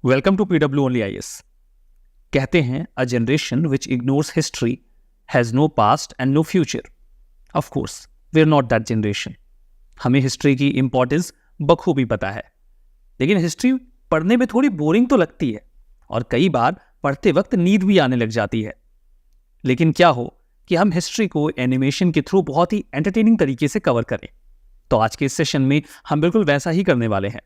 Welcome to PW only IAS. कहते हैं a generation which ignores history has no past and no future. Of course we are not that generation. हमें history की importance बखूबी पता है, लेकिन history पढ़ने में थोड़ी बोरिंग तो लगती है और कई बार पढ़ते वक्त नींद भी आने लग जाती है। लेकिन क्या हो कि हम हिस्ट्री को एनिमेशन के थ्रू बहुत ही एंटरटेनिंग तरीके से कवर करें। तो आज के इस सेशन में हम बिल्कुल वैसा ही करने वाले हैं।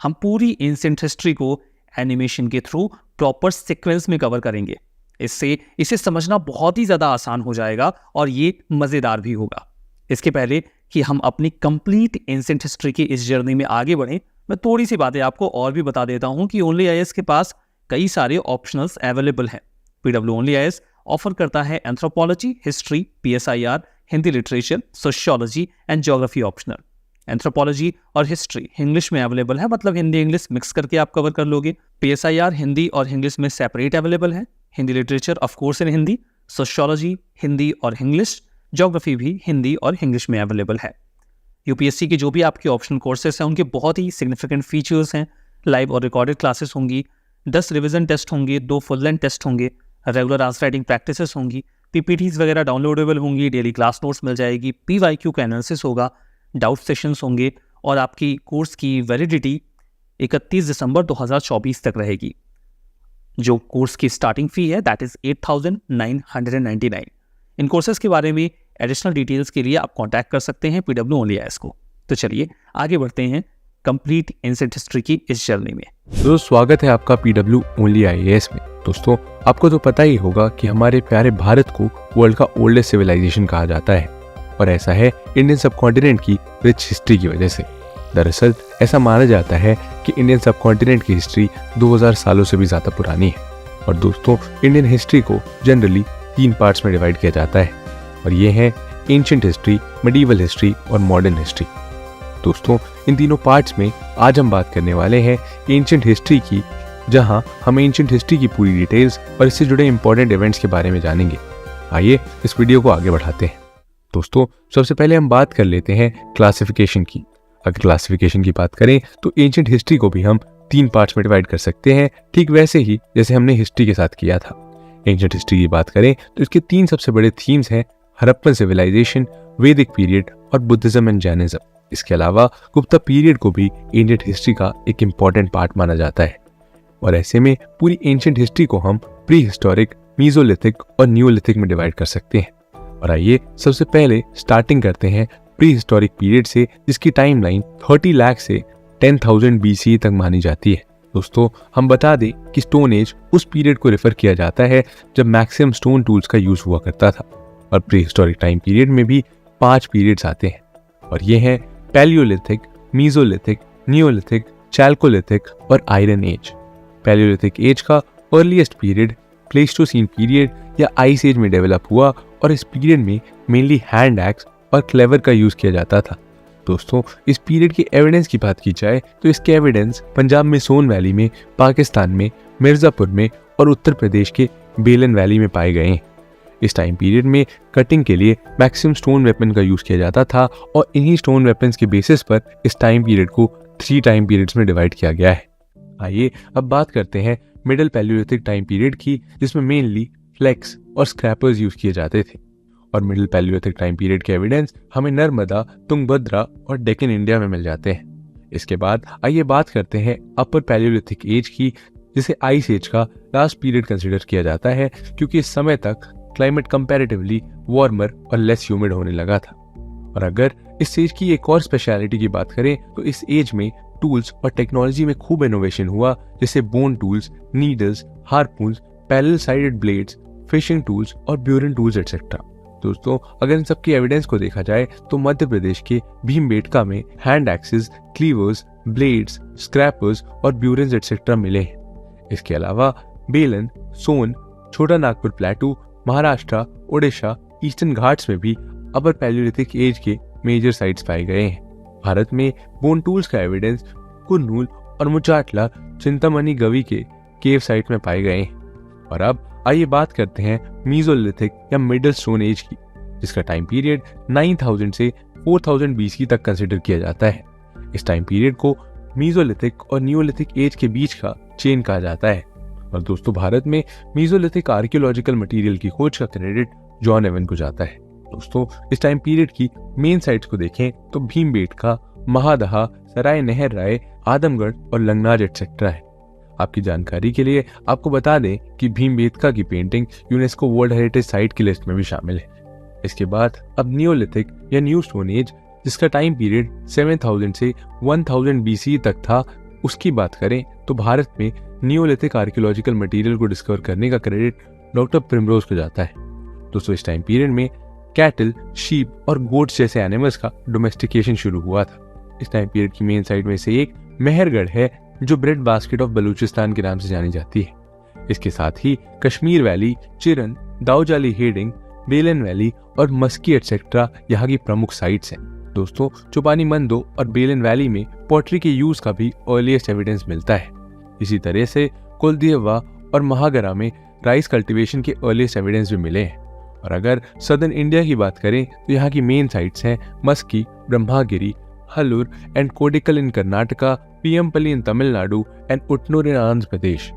हम पूरी एंशिएंट हिस्ट्री को एनिमेशन के थ्रू प्रॉपर सीक्वेंस में कवर करेंगे। इससे इसे समझना बहुत ही ज्यादा आसान हो जाएगा और ये मजेदार भी होगा। इसके पहले कि हम अपनी कंप्लीट एंशिएंट हिस्ट्री की इस जर्नी में आगे बढ़ें, मैं थोड़ी सी बातें आपको और भी बता देता हूं कि ओनली आईएएस के पास कई सारे ऑप्शनल्स अवेलेबल हैं। पीडब्ल्यू ओनली आईएएस ऑफर करता है anthropology, history, PSIR, Hindi literature, sociology and geography optional. Anthropology और हिस्ट्री इंग्लिश में अवेलेबल है, मतलब हिंदी इंग्लिश मिक्स करके आप कवर कर लोगे। पीएसआईआर हिंदी और इंग्लिश में सेपरेट अवेलेबल है। Hindi literature of course in Hindi, sociology Hindi और इंग्लिश, ज्योग्राफी भी हिंदी और इंग्लिश में अवेलेबल है। यूपीएससी के जो भी आपके ऑप्शन कोर्सेज हैं उनके बहुत ही सिग्निफिकेंट फीचर्स हैं। लाइव और रिकॉर्डेड क्लासेस होंगी, 10 रिवीजन टेस्ट होंगे, 2 फुल लेंथ टेस्ट होंगे, रेगुलर आंसर राइटिंग प्रैक्टिसेस होंगी, पीपीटीज वगैरह डाउनलोडेबल होंगी, डेली क्लास नोट्स मिल जाएगी, पीवाईक्यू का एनालिसिस होगा, डाउट सेशंस होंगे और आपकी कोर्स की वैलिडिटी 31 दिसंबर 2024 तक रहेगी। जो कोर्स की स्टार्टिंग फी है दैट इज 8,999। इन कोर्सेज के बारे में एडिशनल डिटेल्स के लिए आप कांटेक्ट कर सकते हैं पीडब्ल्यू ओनली आईएएस को। तो चलिए आगे बढ़ते हैं कंप्लीट एंशिएंट हिस्ट्री की इस जर्नी में। दोस्तों, स्वागत है आपका पीडब्ल्यू ओनली आईएएस में। दोस्तों, आपको तो पता ही होगा कि हमारे प्यारे भारत को वर्ल्ड का ओल्डेस्ट सिविलाइजेशन कहा जाता है और ऐसा है इंडियन सबकॉन्टिनेंट की रिच हिस्ट्री की वजह से। दरअसल ऐसा माना जाता है कि इंडियन सबकॉन्टिनेंट की हिस्ट्री 2000 सालों से भी ज़्यादा पुरानी है। और दोस्तों, इंडियन हिस्ट्री को जनरली 3 पार्ट्स में डिवाइड किया जाता है और ये हैं एंशिएंट हिस्ट्री, मिडीवल हिस्ट्री और मॉडर्न हिस्ट्री। दोस्तों, इन तीनों पार्ट्स में आज हम बात करने वाले हैं एंशिएंट हिस्ट्री की, जहां हम एंशिएंट हिस्ट्री की पूरी डिटेल्स और इससे जुड़े इंपॉर्टेंट इवेंट्स के बारे में जानेंगे। आइए इस वीडियो को आगे बढ़ाते हैं। दोस्तों, सबसे पहले हम बात कर लेते हैं क्लासिफिकेशन की। अगर क्लासिफिकेशन की बात करें तो एंशिएंट हिस्ट्री को भी हम 3 पार्ट्स में डिवाइड कर सकते हैं, ठीक वैसे ही जैसे हमने हिस्ट्री के साथ किया था। एंशिएंट हिस्ट्री की बात करें तो इसके 3 सबसे बड़े थीम्स हैं: हड़प्पन सिविलाइजेशन, वैदिक पीरियड और बुद्धिज्म एंड जैनिज्म। इसके अलावा गुप्ता पीरियड को भी एंशिएंट हिस्ट्री का एक इम्पॉर्टेंट पार्ट माना जाता है। और ऐसे में पूरी एंशिएंट हिस्ट्री को हम प्री हिस्टोरिक, मीसोलिथिक और न्यूलिथिक में डिवाइड कर सकते हैं। और आइए सबसे पहले स्टार्टिंग करते हैं प्री हिस्टोरिक पीरियड से, जिसकी टाइमलाइन 30 लाख से 10,000 BC तक मानी जाती है। दोस्तों, हम बता दें कि स्टोन एज उस पीरियड को रेफर किया जाता है जब मैक्सिमम स्टोन टूल्स का यूज हुआ करता था। और प्री हिस्टोरिक टाइम पीरियड में भी 5 पीरियड्स आते हैं और ये हैं पैलियोलिथिक, मीसोलिथिक, नियोलिथिक, चैल्कोलिथिक और आयरन एज। पैलियोलिथिक एज का अर्लीस्ट पीरियड प्लेस्टोसीन पीरियड या आइस एज में डेवलप हुआ और इस पीरियड में मेनली हैंड एक्स और क्लेवर का यूज किया जाता था। दोस्तों, इस पीरियड के एविडेंस की बात की जाए तो इसके एविडेंस पंजाब में सोन वैली में, पाकिस्तान में मिर्जापुर में और उत्तर प्रदेश के बेलन वैली में पाए गए हैं। इस टाइम पीरियड में कटिंग के लिए मैक्सिमम स्टोन वेपन का यूज किया जाता था और इन्हीं स्टोन वेपन्स के बेसिस पर इस टाइम पीरियड को 3 टाइम पीरियड्स में डिवाइड किया गया है। आइए अब बात करते हैं मिडिल पैलियोलिथिक टाइम पीरियड की, जिसमें मेनली फ्लेक्स और स्क्रैपर्स यूज किए जाते थे। और मिडिल पैलियोलिथिक टाइम पीरियड के एविडेंस हमें नर्मदा, तुंगभद्रा और डेक्कन इंडिया में मिल जाते हैं। इसके बाद आइए बात करते हैं अपर पैलियोलिथिक एज की, जिसे आइस एज का लास्ट पीरियड कंसिडर किया जाता है, क्योंकि इस समय तक क्लाइमेट कंपैरेटिवली वार्मर और लेस ह्यूमिड होने लगा था। और अगर इस एज की एक और स्पेशलिटी की बात करें तो इस एज में टूल्स और टेक्नोलॉजी में खूब इनोवेशन हुआ, जैसे bone tools, needles, हार्पून्स, parallel sided blades, fishing tools और ब्यूरन टूल्स एटसेट्रा। दोस्तों, अगर इन सबकी एविडेंस को देखा जाए तो मध्य प्रदेश के भीमबेटका में हैंड एक्सेस, क्लीवर्स, ब्लेड्स, स्क्रैपर्स और ब्यूरन्स एटसेट्रा मिले हैं। इसके अलावा बेलन, सोन, छोटा नागपुर प्लेटू, महाराष्ट्र, ओडिशा, ईस्टर्न घाट्स में भी अपर पैलियोलिथिक एज के मेजर साइट्स पाए गए हैं। भारत में बोन टूल्स का एविडेंस कुर्नूल और मुचाटला, चिंतामणि गवी के केव साइट में पाए गए हैं। और अब आइए बात करते हैं मीसोलिथिक या मिडिल स्टोन एज की, जिसका टाइम पीरियड 9000 से 4000 BC तक कंसिडर किया जाता है। इस टाइम पीरियड को मीसोलिथिक और नियोलिथिक एज के बीच का चेन कहा जाता है। और दोस्तों भारत में मीजोलिथिक आर्कियोलॉजिकल मटेरियल की खोज का क्रेडिट जॉन एवन को जाता है। दोस्तों इस टाइम पीरियड की मेन साइट्स को देखें तो भीमबेटका, महादहा, सराय नहर राय, आदमगढ़ और लंगनाज एटसेट्रा है। आपकी जानकारी के लिए आपको बता दें कि भीमबेटका की painting UNESCO world heritage site की लिस्ट में भी शामिल है। इसके बाद अब नियोलिथिक या न्यू स्टोन एज, जिसका टाइम पीरियड 7000 से 1000 BC तक था, उसकी बात करें तो भारत में नियोलिथिक आर्कियोलॉजिकल मटेरियल को डिस्कवर करने का क्रेडिट डॉक्टर प्रिमरोज को जाता है। दोस्तों इस टाइम पीरियड में कैटल, शीप और गोट्स जैसे एनिमल्स का डोमेस्टिकेशन शुरू हुआ था। इस टाइम पीरियड की मेन साइट में से एक मेहरगढ़ है, जो ब्रेड बास्केट ऑफ बलूचिस्तान के नाम से जानी जाती है। इसके साथ ही कश्मीर वैली, चिरन, दाऊजाली हेडिंग, बेलन वैली और मस्की एटसेट्रा यहाँ की प्रमुख साइट्स हैं। दोस्तों चुपानी मंदो और बेलन वैली में पॉटरी के यूज का भी अर्लीस्ट एविडेंस मिलता है। इसी तरह से कुलदीवा और महागरा में राइस कल्टीवेशन के अर्लीस्ट एविडेंस भी मिले हैं। और अगर सदर्न इंडिया की बात करें तो यहाँ की मेन साइट्स हैं Maski, Brahmagiri, Hallur and Kodekal in Karnataka, Paiyampalli in Tamil Nadu and Utnur in Andhra Pradesh.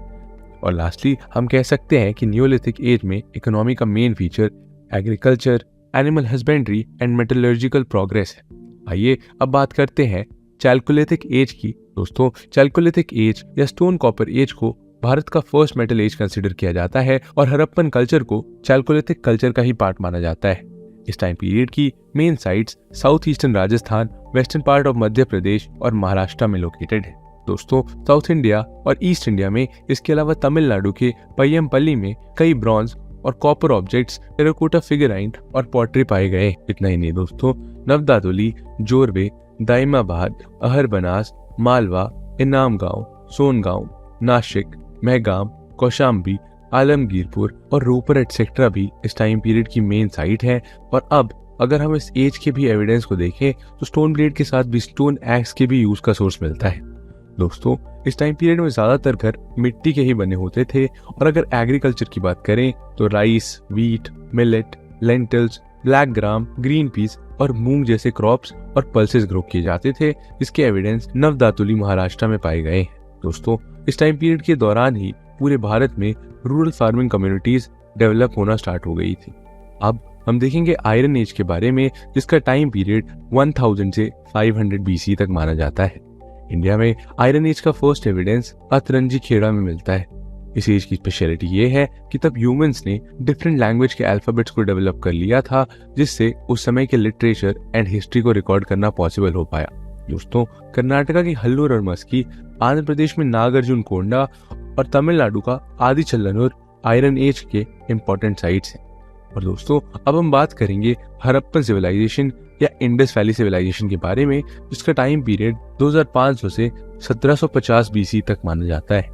और लास्टली हम कह सकते हैं कि नियोलिथिक एज में इकोनॉमी का main feature agriculture, animal husbandry and metallurgical progress है। आइए अब बात करते हैं चैल्कोलिथिक एज की। दोस्तों चैल्कोलिथिक एज या स्टोन कॉपर एज को भारत का फर्स्ट मेटल एज कंसिडर किया जाता है और हड़प्पन कल्चर को चैल्कोलिथिक कल्चर का ही पार्ट माना जाता है। इस टाइम पीरियड की main sites south eastern Rajasthan, western part of Madhya Pradesh और महाराष्ट्र में लोकेटेड है। दोस्तों साउथ इंडिया और ईस्ट इंडिया में इसके अलावा तमिलनाडु के पय्यमपल्ली में कई ब्रॉन्ज और कॉपर ऑब्जेक्ट्स, टेराकोटा फिगराइन और पॉटरी पाए गए। इतना ही नहीं दोस्तों, नवदातुली, जोरवे, दाइमाबाद, अहरबनास, मालवा, इनाम गांव, सोनगांव, नासिक, महगाम, कौशाम्बी, आलमगीरपुर और रोपर एटसेट्रा भी इस टाइम पीरियड की मेन साइट है। और अब अगर हम इस एज के भी एविडेंस को देखें तो स्टोन ब्लेड के साथ भी स्टोन एक्स के भी यूज का सोर्स मिलता है। दोस्तों इस टाइम पीरियड में ज्यादातर घर मिट्टी के ही बने होते थे। और अगर एग्रीकल्चर की बात करें तो rice, wheat, millet, lentils, black gram, green peas और मूंग जैसे क्रॉप्स और पल्सेस ग्रो किए जाते थे, जिसके एविडेंस नवदातुली महाराष्ट्र में पाए गए। दोस्तों इस टाइम पीरियड के दौरान ही पूरे भारत में रूरल फार्मिंग कम्युनिटीज डेवलप होना स्टार्ट हो गई थी। अब हम देखेंगे आयरन एज के बारे में, जिसका टाइम पीरियड 1000 से 500 BC तक माना जाता है। इंडिया में आयरन एज का फर्स्ट एविडेंस अतरंजी खेड़ा में मिलता है। इस एज की स्पेशलिटी ये है कि तब ह्यूमंस ने डिफरेंट लैंग्वेज के अल्फाबेट्स को डेवलप कर लिया था, जिससे उस समय के लिटरेचर एंड हिस्ट्री को रिकॉर्ड करना पॉसिबल हो पाया। दोस्तों कर्नाटका की हल्लूर और मस्की, आंध्र प्रदेश में नागार्जुन कोंडा और तमिलनाडु का आदि चल्लनूर आयरन एज के इम्पोर्टेंट साइट्स हैं। और दोस्तों अब हम बात करेंगे हड़प्पन सिविलाइजेशन या इंडस वैली सिविलाइजेशन के बारे में, जिसका टाइम पीरियड 2500 से 1750 BC तक माना जाता है।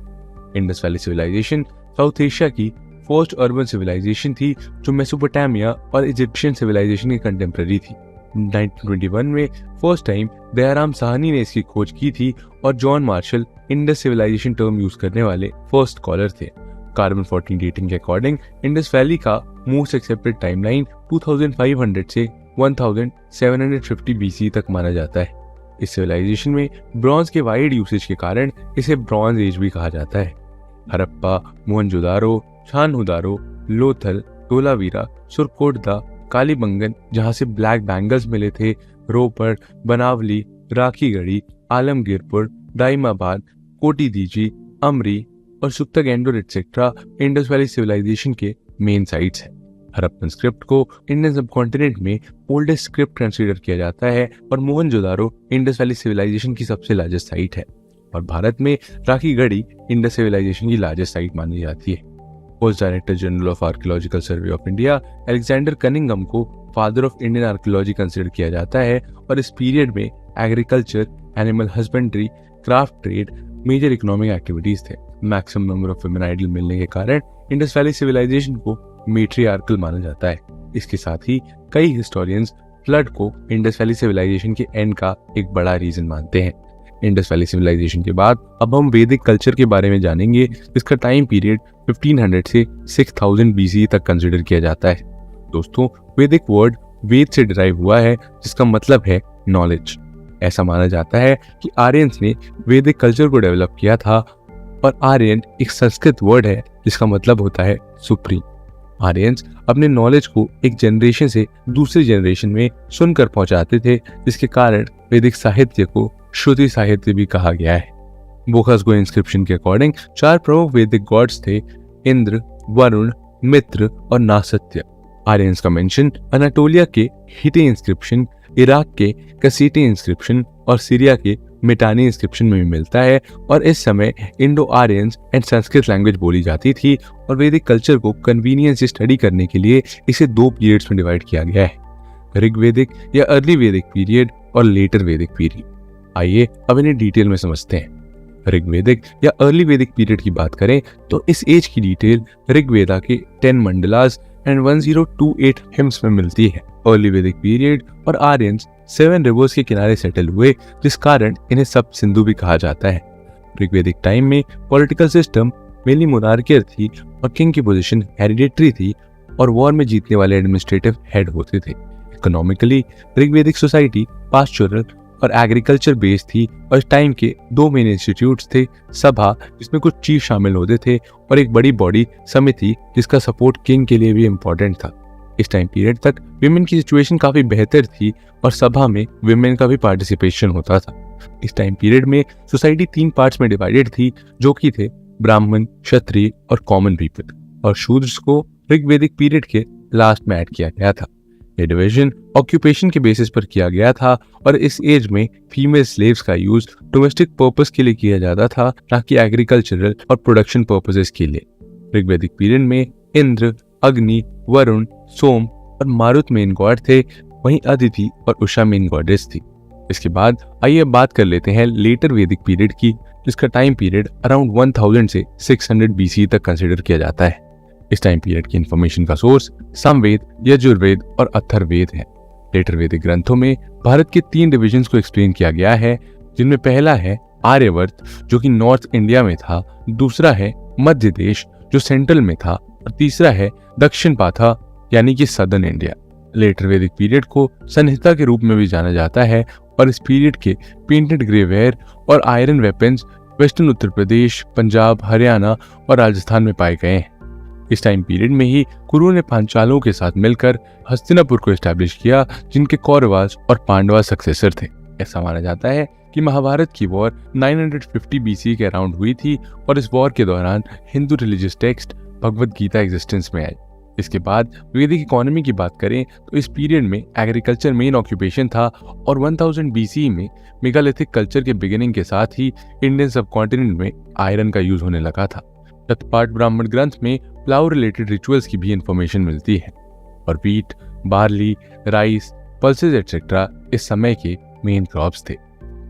Indus valley civilisation south Asia की फर्स्ट अर्बन सिविलाइजेशन थी, जो मेसोपोटामिया और इजिप्शियन सिविलाइजेशन की कंटेम्प्रेरी थी। 1921 में फर्स्ट टाइम दयाराम साहनी ने इसकी खोज की थी और John Marshall Indus civilisation term use करने वाले फर्स्ट स्कॉलर थे। कार्बन 14 डेटिंग के अकॉर्डिंग इंडस वैली का मोस्ट एक्सेप्टेड टाइमलाइन 2500 से 1750 BC तक माना जाता है। इस सिविलाइजेशन में ब्रॉन्ज के वाइड यूसेज के कारण इसे ब्रॉन्ज एज भी कहा जाता है। हड़प्पा, मोहनजोदारो, छानहुदारो, लोथल, धोलावीरा, सुरकोटदा, कालीबंगन जहां से ब्लैक बैंगल्स मिले थे, रोपड़, बनावली, राखीगढ़ी, आलमगीरपुर, दाइमाबाद, कोटीदीजी, अमरी और सुक्तागेंडोर एटसेट्रा इंडस वैली सिविलाइजेशन के मेन साइट्स हैं। हड़प्पन स्क्रिप्ट को इंडियन सबकॉन्टिनेंट में ओल्डेस्ट स्क्रिप्ट कंसीडर किया जाता है और मोहनजोदारो इंडस वैली सिविलाइजेशन की सबसे लार्जेस्ट साइट है। और भारत में राखीगढ़ी इंडस सिविलाइजेशन की लार्जेस्ट साइट मानी जाती है। Post director general of archaeological survey of India Alexander Cunningham को father of Indian archaeology consider किया जाता है और इस पीरियड में agriculture, animal husbandry, craft trade major economic activities थे। Maximum number of women idol मिलने के कारण इंडस वैली सिविलाइजेशन को मैट्रियार्कल माना जाता है। इसके साथ ही कई हिस्टोरियंस फ्लड को इंडस वैली सिविलाइजेशन के एंड का एक बड़ा रीजन मानते हैं। इंडस वैली सिविलाइजेशन के बाद अब हम वैदिक कल्चर के बारे में जानेंगे, जिसका टाइम पीरियड 1500 से 6000 BC तक कंसिडर किया जाता है। दोस्तों वैदिक वर्ड वेद से डिराइव हुआ है, जिसका मतलब है नॉलेज। ऐसा माना जाता है कि आर्यंस ने वैदिक कल्चर को डेवलप किया था और आर्यन एक संस्कृत वर्ड है जिसका मतलब होता है सुप्रीम। आर्यंस अपने नॉलेज को एक जनरेशन से दूसरी जनरेशन में सुनकर पहुंचाते थे, जिसके कारण वैदिक साहित्य को श्रुति साहित्य भी कहा गया है। बोकासगो इंस्क्रिप्शन के अकॉर्डिंग 4 प्रमुख वैदिक गॉड्स थे, इंद्र, वरुण, मित्र और नासत्य। आर्यंस का मेंशन अनाटोलिया के हिटे इंस्क्रिप्शन, इराक के कसीटे इंस्क्रिप्शन और सीरिया के मिटानी इंस्क्रिप्शन में भी मिलता है। और इस समय Indo Aryans and Sanskrit language बोली जाती थी और वैदिक कल्चर को कन्वीनियंस से स्टडी करने के लिए इसे 2 पीरियड्स में डिवाइड किया गया है, ऋग्वेदिक या अर्ली वैदिक पीरियड और लेटर वैदिक पीरियड। आइए अब इन्हें डिटेल में समझते हैं। ऋग्वेदिक या अर्ली वैदिक पीरियड की बात करें तो इस एज की डिटेल ऋग्वेदा के 10 मंडलास एंड 1028 हिम्स में मिलती है। अर्ली वैदिक पीरियड और आर्यंस 7 रिवर्स के किनारे सेटल हुए, जिस कारण इन्हें सब सिंधु भी कहा जाता है। ऋग्वेदिक टाइम में पॉलिटिकल सिस्टम मेनली मोनार्कियर थी और किंग की पोजीशन हेरिडेटरी थी और वॉर में जीतने वाले एडमिनिस्ट्रेटिव हेड होते थे। इकोनॉमिकली ऋग्वेदिक सोसाइटी पास्चुरल और एग्रीकल्चर बेस्ड थी और इस टाइम के 2 मेन इंस्टीट्यूट्स थे, सभा जिसमें कुछ चीफ शामिल होते थे और एक बड़ी बॉडी समिति जिसका सपोर्ट किंग के लिए भी इम्पोर्टेंट था। इस टाइम पीरियड तक विमेन की सिचुएशन काफी बेहतर थी और सभा में विमेन का भी पार्टिसिपेशन होता था। इस टाइम पीरियड में सोसाइटी 3 पार्ट्स में डिवाइडेड थी, जो कि थे ब्राह्मण, क्षत्रिय और कॉमन पीपल, और शूद्र को ऋग्वेदिक पीरियड के लास्ट में ऐड किया गया था। ये डिवीजन ऑक्यूपेशन के बेसिस पर किया गया था और इस एज में फीमेल स्लेव्स का यूज डोमेस्टिक पर्पस के लिए किया जाता था, ना कि एग्रीकल्चरल और प्रोडक्शन पर्पसेस के लिए। ऋग्वेदिक पीरियड में इंद्र, अग्नि, वरुण, सोम और मारुत मेन गॉड थे, वहीं अदिति और उषा मेन गॉडेस थी। इसके बाद आइए बात कर लेते हैं लेटर वैदिक पीरियड की, जिसका टाइम पीरियड अराउंड 1000 से 600 BC तक कंसिडर किया जाता है। इस टाइम पीरियड की इंफॉर्मेशन का सोर्स सामवेद, यजुर्वेद और अथर्ववेद है। लेटर वैदिक ग्रंथों में भारत के 3 डिविजन्स को एक्सप्लेन किया गया है, जिनमें पहला है आर्यवर्त जो कि नॉर्थ इंडिया में था, दूसरा है मध्य देश जो सेंट्रल में था और तीसरा है दक्षिण पाथा यानी कि सदर्न इंडिया। लेटर वैदिक पीरियड को संहिता के रूप में भी जाना जाता है और इस पीरियड के पेंटेड ग्रेवेयर और iron weapons western Uttar Pradesh, Punjab, Haryana और राजस्थान में पाए गए हैं। इस टाइम पीरियड में ही कुरु ने पांचालों के साथ मिलकर हस्तिनापुर को एस्टैब्लिश किया, जिनके कौरवास और पांडवा सक्सेसर थे। ऐसा माना जाता है कि महाभारत की वॉर 950 BC के अराउंड हुई थी और इस वॉर के दौरान Hindu religious text Bhagavad Gita existence में आई। इसके बाद वैदिक इकोनॉमी की बात करें तो इस पीरियड में एग्रीकल्चर मेन ऑक्यूपेशन था और 1000 BC में मेगालिथिक कल्चर के बिगिनिंग के साथ ही इंडियन सबकॉन्टिनेंट में आयरन का यूज होने लगा था। शतपाठ ब्राह्मण ग्रंथ में प्लाउ रिलेटेड रिचुअल्स की भी इंफॉर्मेशन मिलती है और wheat, barley, rice, pulses etcetera इस समय के मेन क्रॉप्स थे।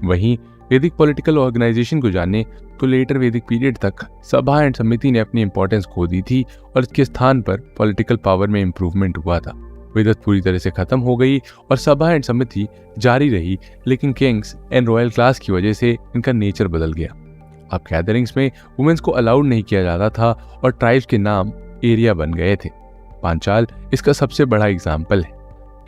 वहीं वैदिक पॉलिटिकल ऑर्गेनाइजेशन को जाने तो लेटर वैदिक पीरियड तक सभा एंड समिति ने अपनी इंपॉर्टेंस खो दी थी और इसके स्थान पर पॉलिटिकल पावर में इंप्रूवमेंट हुआ था। विदत पूरी तरह से खत्म हो गई और सभा एंड समिति जारी रही, लेकिन किंग्स एंड रॉयल क्लास की वजह से इनका नेचर बदल गया। अब गैदरिंग्स में वुमेन्स को अलाउड नहीं किया जाता था और ट्राइब्स के नाम एरिया बन गए थे। पांचाल इसका सबसे बड़ा एग्जाम्पल है।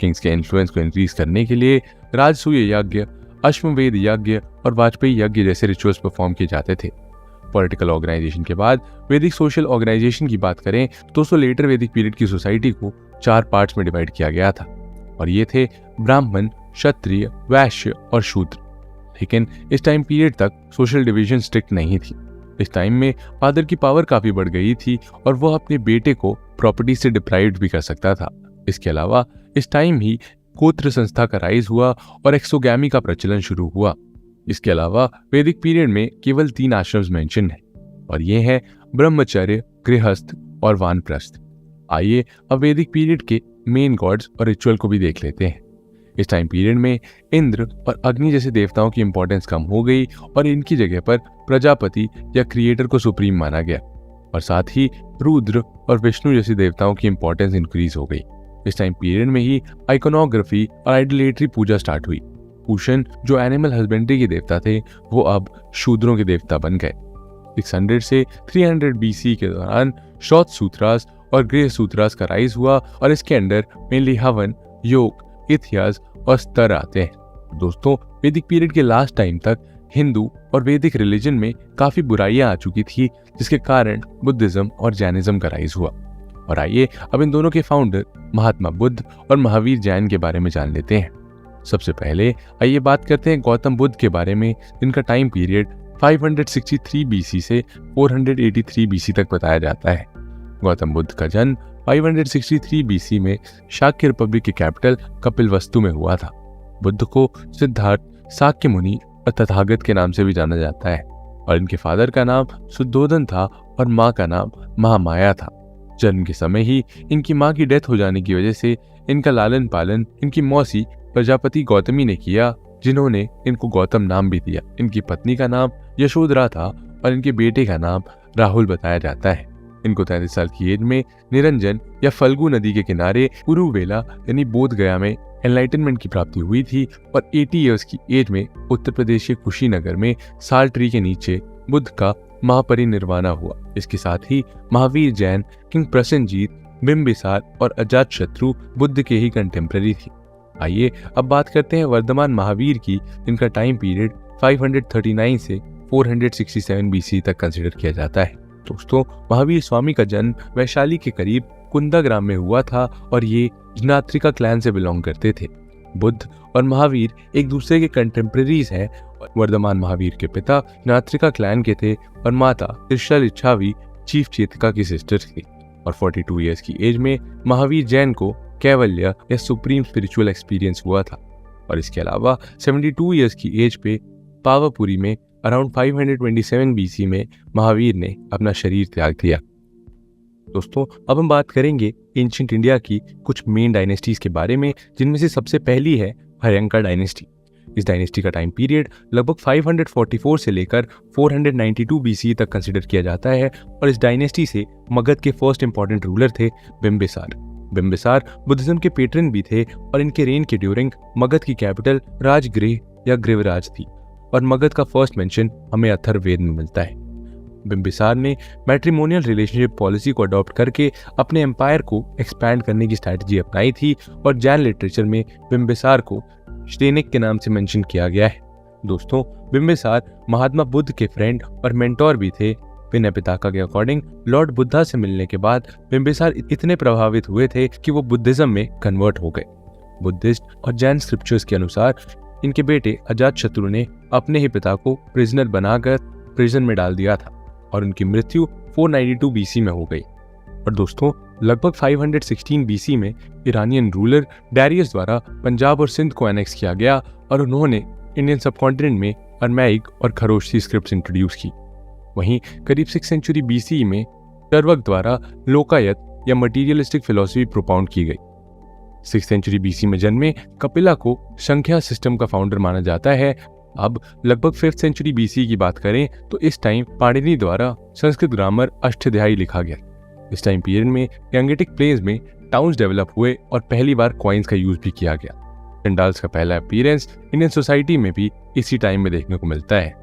किंग्स के इन्फ्लुएंस को इंक्रीज करने के लिए राजसूय यज्ञ, अश्वमेध यज्ञ और वाजपेयी यज्ञ जैसे रिचुअल्स परफॉर्म किए जाते थे। पॉलिटिकल ऑर्गेनाइजेशन के बाद वैदिक सोशल ऑर्गेनाइजेशन की बात करें तो लेटर वैदिक पीरियड की सोसाइटी को 4 पार्ट्स में डिवाइड किया गया था और ये थे ब्राह्मण, क्षत्रिय, वैश्य और शूद्र। लेकिन इस टाइम पीरियड तक सोशल डिवीजन स्ट्रिक्ट नहीं थी। इस टाइम में फादर की पावर काफी बढ़ गई थी और वह अपने बेटे को प्रॉपर्टी से डिप्राइव्ड भी कर सकता था। इसके अलावा इस टाइम ही गोत्र संस्था का राइज हुआ और एक्सोगैमी का प्रचलन शुरू हुआ। इसके अलावा वैदिक पीरियड में केवल 3 आश्रम्स मेंशन है और ये है ब्रह्मचर्य, गृहस्थ और वानप्रस्थ। आइए अब वैदिक पीरियड के मेन गॉड्स और रिचुअल को भी देख लेते हैं। इस टाइम पीरियड में इंद्र और अग्नि जैसे देवताओं की इंपॉर्टेंस कम हो गई और इनकी जगह पर प्रजापति या क्रिएटर को सुप्रीम माना गया और साथ ही रुद्र और विष्णु जैसे देवताओं की इंपॉर्टेंस इंक्रीज हो गई। इस टाइम पीरियड में ही आइकोनोग्राफी और आइडोलेट्री पूजा स्टार्ट हुई। पूषण जो एनिमल हस्बेंड्री के देवता थे वो अब शूद्रों के देवता बन गए। 600 से 300 BC के दौरान शौत सूत्रास और गृह सूत्रास का राइज हुआ और इसके अंडर मेनली हवन, योग, इतिहास और स्तर आते हैं। दोस्तों वैदिक पीरियड के लास्ट टाइम तक हिंदू और वैदिक रिलीजन में काफी बुराइयां आ चुकी थी, जिसके कारण बुद्धिज्म और जैनिज्म का राइज हुआ। और आइए अब इन दोनों के फाउंडर महात्मा बुद्ध और महावीर जैन के बारे में जान लेते हैं। सबसे पहले आइए बात करते हैं गौतम बुद्ध के बारे में, जिनका टाइम पीरियड 563 BC से 483 BC तक बताया जाता है। गौतम बुद्ध का जन्म 563 BC में शाक्य रिपब्लिक की कैपिटल कपिलवस्तु में हुआ था। बुद्ध को सिद्धार्थ, शाक्य मुनि और तथागत के नाम से भी जाना जाता है और इनके फादर का नाम शुद्धोधन था और माँ का नाम महामाया था। जन्म के समय ही इनकी माँ की डेथ हो जाने की वजह से इनका लालन पालन इनकी मौसी प्रजापति गौतमी ने किया, जिन्होंने इनको गौतम नाम भी दिया। इनकी पत्नी का नाम यशोधरा था और इनके बेटे का नाम राहुल बताया जाता है। इनको 33 साल की एज में निरंजन या फल्गु नदी के किनारे कुरुवेला यानी बोध गया में एनलाइटनमेंट की प्राप्ति हुई थी और 80 इयर्स की एज में उत्तर प्रदेश के कुशीनगर में साल ट्री के नीचे बुद्ध का महापरिनिर्वाण हुआ। इसके साथ ही महावीर जैन, किंग प्रसेनजीत, बिंबिसार और अजातशत्रु बुद्ध के ही कंटेम्प्रेरी थी। आइए अब बात करते हैं वर्धमान महावीर की, जिनका टाइम पीरियड 539 से 467 BC तक कंसिडर किया जाता है। दोस्तों, महावीर स्वामी का जन्म वैशाली के करीब कुंदा ग्राम में हुआ था और ये ज्ञात्रिका क्लैन से बिलोंग करते थे। बुद्ध और महावीर एक दूसरे के कंटेम्प्रेरीज हैं। वर्धमान महावीर के पिता ज्ञात्रिका क्लैन के थे और माता त्रिशा लिच्छावी चीफ चेतिका की सिस्टर थी। और 42 इयर्स की एज में महावीर जैन को कैवल्य या सुप्रीम स्पिरिचुअल एक्सपीरियंस हुआ था। और इसके अलावा 72 इयर्स की एज पे पावापुरी में अराउंड 527 BC में महावीर ने अपना शरीर त्याग दिया। दोस्तों, अब हम बात करेंगे एंशिएंट इंडिया की कुछ मेन डायनेस्टीज के बारे में, जिनमें से सबसे पहली है हर्यंका डायनेस्टी। इस डायनेस्टी का टाइम पीरियड लगभग 544 से लेकर 492 BC तक कंसिडर किया जाता है और इस डायनेस्टी से मगध के फर्स्ट इंपॉर्टेंट रूलर थे बिंबिसार। बिंबिसार बुद्धिज्म के पेट्रन भी थे और इनके रेन के ड्यूरिंग मगध की कैपिटल राजगृह या गृहराज थी और मगध का फर्स्ट मेंशन हमें अथर्ववेद में मिलता है। बिंबिसार ने मैट्रिमोनियल रिलेशनशिप पॉलिसी को अडॉप्ट करके अपने एम्पायर को एक्सपैंड करने की स्ट्रैटेजी अपनाई थी और जैन लिटरेचर में बिंबिसार को श्रेनिक के नाम से मेंशन किया गया है। दोस्तों, बिंबिसार महात्मा बुद्ध के फ्रेंड और मेंटोर भी थे। विनय पिताका के अकॉर्डिंग लॉर्ड बुद्धा से मिलने के बाद बिंबिसार इतने प्रभावित हुए थे कि वो बुद्धिज्म में कन्वर्ट हो गए। बुद्धिस्ट और जैन स्क्रिप्चर्स के अनुसार इनके बेटे अजातशत्रु ने अपने ही पिता को प्रिजनर बनाकर प्रिजन में डाल दिया था और उनकी मृत्यु 492 BC में हो गई। और दोस्तों, लगभग 516 BC में ईरानियन रूलर डैरियस द्वारा पंजाब और सिंध को एनेक्स किया गया और उन्होंने इंडियन सबकॉन्टिनेंट में अरमैइक और खरोष्ठी स्क्रिप्ट्स इंट्रोड्यूस की। वहीं करीब 6th सेंचुरी BC में चर्वक द्वारा लोकायत या मटीरियलिस्टिक फिलॉसफी प्रोपाउंड की गई। 6th सेंचुरी BC में जन्मे कपिला को संख्या सिस्टम का फाउंडर माना जाता है। अब लगभग 5th सेंचुरी BC की बात करें तो इस टाइम पाणिनि द्वारा संस्कृत ग्रामर अष्टाध्यायी लिखा गया। इस टाइम पीरियड में गैंगेटिक प्लेन्स में टाउन्स डेवलप हुए और पहली बार कॉइन्स का यूज भी किया गया। चंडाल्स का पहला अपीयरेंस इंडियन सोसाइटी में भी इसी टाइम में देखने को मिलता है।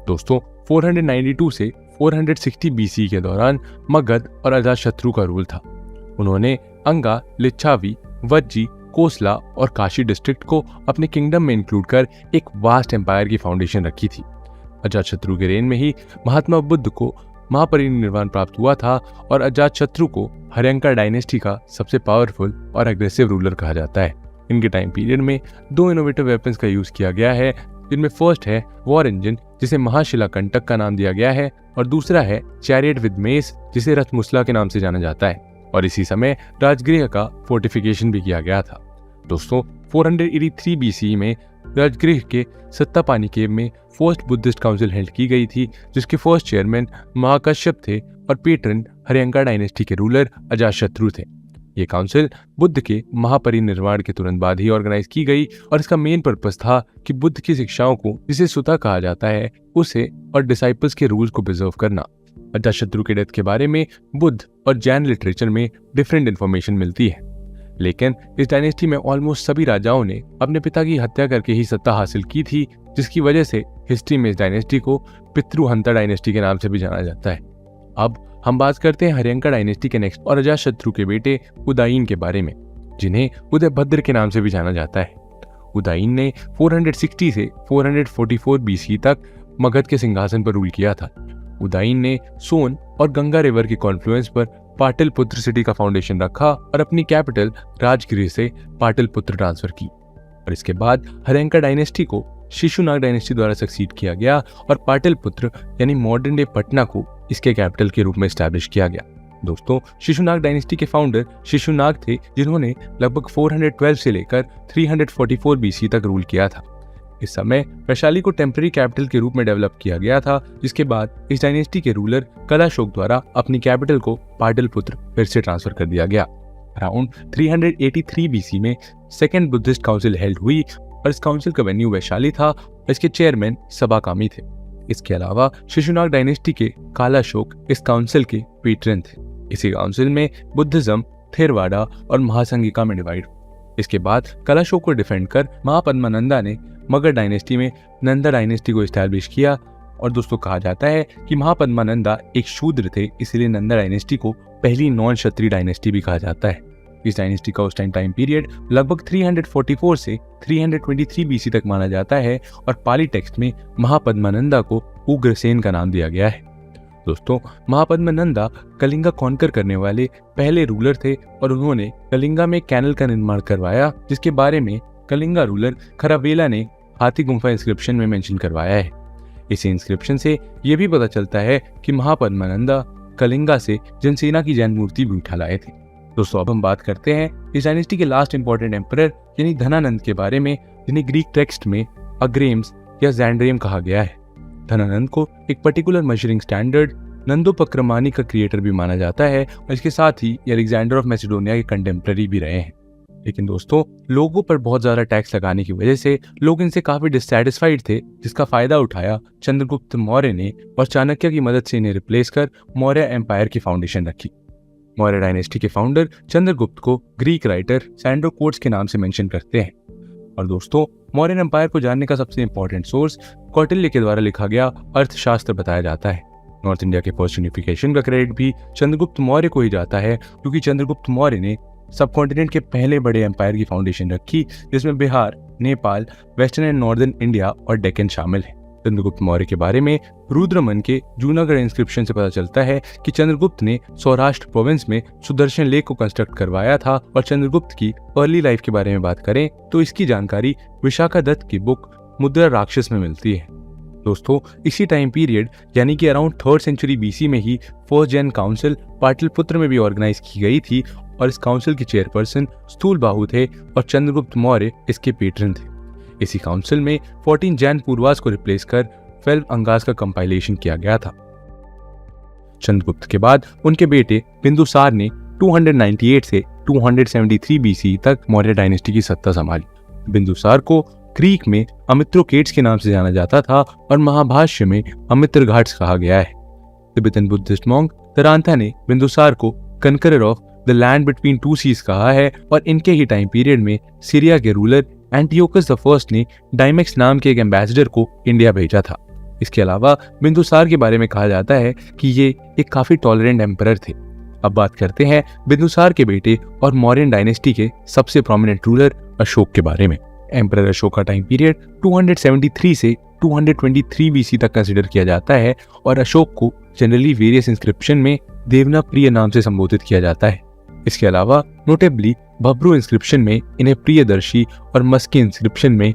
दोस्तों, 492 से 460 BC के दौरान मगध और अजातशत्रु का रूल था। उन्होंने अंगा, लिच्छावी, वज्जी, कोसला और काशी डिस्ट्रिक्ट को अपने किंगडम में इंक्लूड कर एक वास्ट एम्पायर की फाउंडेशन रखी थी। अजातशत्रु के रेन में ही महात्मा बुद्ध को महापरिनिर्वाण प्राप्त हुआ था और अजातशत्रु को हर्यंका डायनेस्टी का सबसे पावरफुल और एग्रेसिव रूलर कहा जाता है। इनके टाइम पीरियड में 2 इनोवेटिव वेपन्स का यूज किया गया है, जिनमें फर्स्ट है वॉर इंजन, जिसे महाशिला कंटक का नाम दिया गया है, और दूसरा है चैरियट विद मेस, जिसे रथमुसला के नाम से जाना जाता है। और इसी समय राजगृह का फोर्टिफिकेशन भी किया गया था। दोस्तों, 483 BC में राजगृह के सत्तापानी केव में फर्स्ट बुद्धिस्ट काउंसिल हेल्ड की गई थी, जिसके फर्स्ट चेयरमैन महाकश्यप थे और पेट्रन हर्यंका डायनेस्टी के रूलर अजातशत्रु थे। ये काउंसिल बुद्ध के महापरिनिर्वाण के तुरंत बाद ही ऑर्गेनाइज की गई और इसका मेन पर्पस था कि बुद्ध की शिक्षाओं को, जिसे सुता कहा जाता है, उसे और डिसाइपल्स के रूल्स को प्रिजर्व करना। अजातशत्रु के डेथ के बारे में बुद्ध और जैन लिटरेचर में डिफरेंट इन्फॉर्मेशन मिलती है, लेकिन इस डायनेस्टी में ऑलमोस्ट सभी राजाओं ने अपने पिता की हत्या करके ही सत्ता हासिल की थी, जिसकी वजह से हिस्ट्री में इस डायनेस्टी को पितृहंता डायनेस्टी के नाम से भी जाना जाता है। अब हम बात करते हैं हर्यंका डायनेस्टी के नेक्स्ट और अजातशत्रु के बेटे उदायीन के बारे में, जिन्हें उदयभद्र के नाम से भी जाना जाता है। उदायीन ने 460 से 444 BC तक मगध के सिंहासन पर रूल किया था। उदयन ने सोन और गंगा रिवर के कॉन्फ्लुएंस पर पाटलिपुत्र सिटी का फाउंडेशन रखा और अपनी कैपिटल राजगृह से पाटलिपुत्र ट्रांसफर की। और इसके बाद हर्यंका डायनेस्टी को शिशुनाग डायनेस्टी द्वारा सक्सीड किया गया और पाटलिपुत्र यानी मॉडर्न डे पटना को इसके कैपिटल के रूप में एस्टैब्लिश किया गया। दोस्तों, शिशुनाग डायनेस्टी के फाउंडर शिशुनाग थे, जिन्होंने लगभग 412 से लेकर 344 बीसी तक रूल किया था। इस समय वैशाली को टेम्पररी कैपिटल के रूप में डेवलप किया गया था, जिसके बाद इस डायनेस्टी के रूलर कलाशोक द्वारा अपनी कैपिटल को पाटलिपुत्र फिर से ट्रांसफर कर दिया गया। अराउंड 383 बीसी में सेकेंड बुद्धिस्ट काउंसिल हेल्ड हुई और इस काउंसिल का वेन्यू वैशाली था और इसके चेयरमैन सबाकामी थे। इसके अलावा शिशुनाग डायनेस्टी के कालाशोक इस काउंसिल के पेट्रन थे। इसी काउंसिल में बुद्धिज्म, थेरवाड़ा और महासंघिका में डिवाइड। इसके बाद कलाशोक को डिफेंड कर महापद्मानंदा ने मगध डायनेस्टी में नंदा डायनेस्टी को एस्टैब्लिश किया। और दोस्तों, कहा जाता है कि महापद्मानंदा एक शूद्र थे, इसलिए नंदा डायनेस्टी को पहली नॉन क्षत्रिय डायनेस्टी भी कहा जाता है। इस डायनेस्टी का उस टाइम पीरियड लगभग 344 से 323 बीसी तक माना जाता है और पाली टेक्स्ट में महापद्मानंदा को उग्रसेन का नाम दिया गया है। दोस्तों, महापद्मानंदा कलिंगा कॉन्कर करने वाले पहले रूलर थे और उन्होंने कलिंगा में कैनल का निर्माण करवाया, जिसके बारे में कलिंगा रूलर खरावेला ने हाथी गुम्फा इंस्क्रिप्शन में मेंशन करवाया है। इस इंस्क्रिप्शन से यह भी पता चलता है कि महापद्मानंदा कलिंगा से जनसेना की जैन मूर्ति भी उठा लाए थे। दोस्तों, अब हम बात करते हैं इस डायनेस्टी के लास्ट इंपॉर्टेंट एम्परर यानी धनानंद के बारे में, जिन्हें ग्रीक टेक्स्ट में अग्रेम्स या जैंड्रियम कहा गया है। धनानंद को एक पर्टिकुलर मेजरिंग स्टैंडर्ड नंदोपक्रमानी का क्रिएटर भी माना जाता है और इसके साथ ही अलेक्जेंडर ऑफ मैसिडोनिया के कंटेम्पररी भी रहे हैं। लेकिन दोस्तों, लोगों पर बहुत ज्यादा टैक्स लगाने की वजह से लोग इनसे काफी डिससैटिस्फाइड थे, जिसका फायदा उठाया चंद्रगुप्त मौर्य ने और चाणक्य की मदद से इन्हें रिप्लेस कर मौर्य एम्पायर की फाउंडेशन रखी। मौर्य डायनेस्टी के फाउंडर चंद्रगुप्त को ग्रीक राइटर सैंड्रोकोट्स के नाम से मेंशन करते हैं। और दोस्तों, मौर्यन एम्पायर को जानने का सबसे इंपॉर्टेंट सोर्स कौटिल्य के द्वारा लिखा गया अर्थशास्त्र बताया जाता है। नॉर्थ इंडिया के फर्स्ट यूनिफिकेशन का क्रेडिट भी चंद्रगुप्त मौर्य को ही जाता है, क्योंकि चंद्रगुप्त मौर्य ने सब कॉन्टिनेंट के पहले बड़े एम्पायर की फाउंडेशन रखी, जिसमें Bihar, Nepal, western and northern India और डेक्कन शामिल है। चंद्रगुप्त मौर्य के बारे में रुद्रमन के जूनागढ़ इंस्क्रिप्शन से पता चलता है कि चंद्रगुप्त ने सौराष्ट्र प्रोविंस में सुदर्शन लेक को कंस्ट्रक्ट करवाया था। और चंद्रगुप्त की अर्ली लाइफ के बारे में बात करें तो इसकी जानकारी विशाखा दत्त की बुक मुद्रा राक्षस में मिलती है। दोस्तों, इसी टाइम पीरियड यानी कि अराउंड 3rd सेंचुरी बीसी में ही फर्स्ट जैन काउंसिल पाटलिपुत्र में भी ऑर्गेनाइज की गई थी और इस काउंसिल के चेयरपर्सन स्थूलबाहु थे और चंद्रगुप्त मौर्य इसके पेट्रन थे। इसी काउंसिल में 14 जैन पूर्वाज को रिप्लेस कर 12 अंगास का कंपाइलेशन किया गया था। चंद्रगुप्त के बाद उनके बेटे बिंदुसार ने 298 से 273 बीसी तक मौर्य डायनेस्टी की सत्ता संभाली। बिंदुसार को ग्रीक में अमित्रोकेट्स के नाम से जाना जाता था और महाभाष्य में अमित्रघाट्स कहा गया है। तिब्बतन बुद्धिस्ट मॉन्क तरांथा ने बिंदुसार को conqueror of the land between two seas कहा है और इनके ही टाइम पीरियड में सीरिया के रूलर एंटियोकस द फर्स्ट ने डाइमेक्स नाम के एक एम्बेसडर को इंडिया भेजा था। इसके अलावा बिंदुसार के बारे में कहा जाता है कि ये एक काफी टॉलरेंट एम्परर थे। अब बात करते हैं बिंदुसार के बेटे और मौर्यन डायनेस्टी के सबसे प्रोमिनेंट रूलर अशोक के बारे में। एम्परर अशोक का टाइम पीरियड 273 से 223 बीसी तक कंसिडर किया जाता है और अशोक को जनरली वेरियस इंस्क्रिप्शन में देवना प्रिय नाम से संबोधित किया जाता है। इसके अलावा नोटेबली भब्रू इंस्क्रिप्शन में इन्हें प्रियदर्शी और मस्की इंस्क्रिप्शन में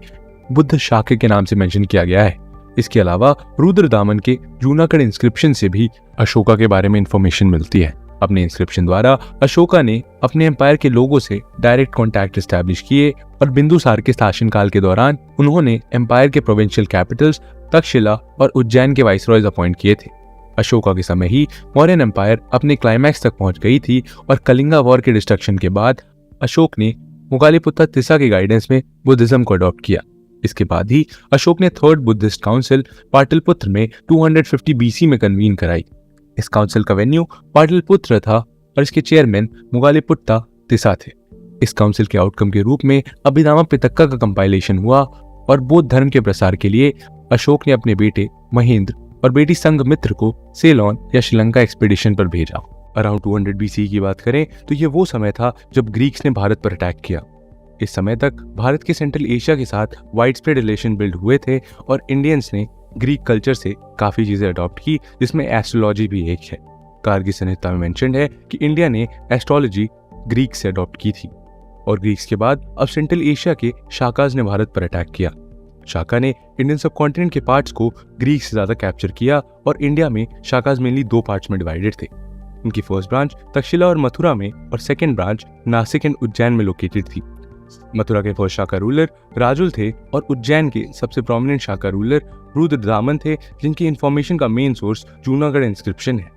बुद्ध शाक्य के नाम से मेंशन किया गया है। इसके अलावा रुद्रदामन के जूनागढ़ इंस्क्रिप्शन से भी अशोका के बारे में इंफॉर्मेशन मिलती है। अपने इंस्क्रिप्शन द्वारा अशोका ने अपने एम्पायर के लोगों से डायरेक्ट कॉन्टैक्ट एस्टैब्लिश किए और बिंदुसार के शासनकाल के दौरान उन्होंने एम्पायर के प्रोविंशियल कैपिटल्स तक्षशिला और उज्जैन के वाइसरॉयज अपॉइंट किए थे। अशोका के समय ही मौर्यन एम्पायर अपने क्लाइमैक्स तक पहुंच गई थी और कलिंगा वॉर के डिस्ट्रक्शन के बाद अशोक ने मुगालिपुत्र तिस्सा के गाइडेंस में बुद्धिज्म को अडॉप्ट किया। इसके बाद ही अशोक ने 3rd बुद्धिस्ट काउंसिल पाटलिपुत्र में 250 बीसी में कन्वीन कराई। इस काउंसिल का वेन्यू पाटलिपुत्र था और इसके चेयरमैन मुगालिपुत्र तिस्सा थे। इस काउंसिल के आउटकम के रूप में अभिधामा पिटक्का का कंपाइलेशन हुआ और बौद्ध धर्म के प्रसार के लिए अशोक ने अपने बेटे महेंद्र और बेटी संघमित्र को सेलोन या श्रीलंका एक्सपीडिशन पर भेजा। अराउंड 200 बीसी की बात करें तो ये वो समय था जब ग्रीक्स ने भारत पर अटैक किया। इस समय तक भारत के सेंट्रल एशिया के साथ वाइड स्प्रेड रिलेशन बिल्ड हुए थे और इंडियंस ने ग्रीक कल्चर से काफ़ी चीज़ें अडॉप्ट की, जिसमें एस्ट्रोलॉजी भी एक है। कारगिल संहिता में मेंशन्ड है कि इंडिया ने एस्ट्रोलॉजी ग्रीक से अडॉप्ट की थी और ग्रीक्स के बाद अब सेंट्रल एशिया के शाकाज ने भारत पर अटैक किया। शाका ने इंडियन सब कॉन्टिनेंट के पार्ट्स को ग्रीक से ज़्यादा कैप्चर किया और इंडिया में शाकाज मेनली 2 पार्ट्स में डिवाइडेड थे। इनकी फर्स्ट ब्रांच तक्षशिला और मथुरा में और second branch Nashik and Ujjain में लोकेटेड थी। मथुरा के फर्स्ट शाका रूलर राजुल थे और उज्जैन के सबसे प्रोमिनेंट शाका रूलर रुद्रदामन थे, जिनकी इंफॉर्मेशन का मेन सोर्स जूनागढ़ इंस्क्रिप्शन है।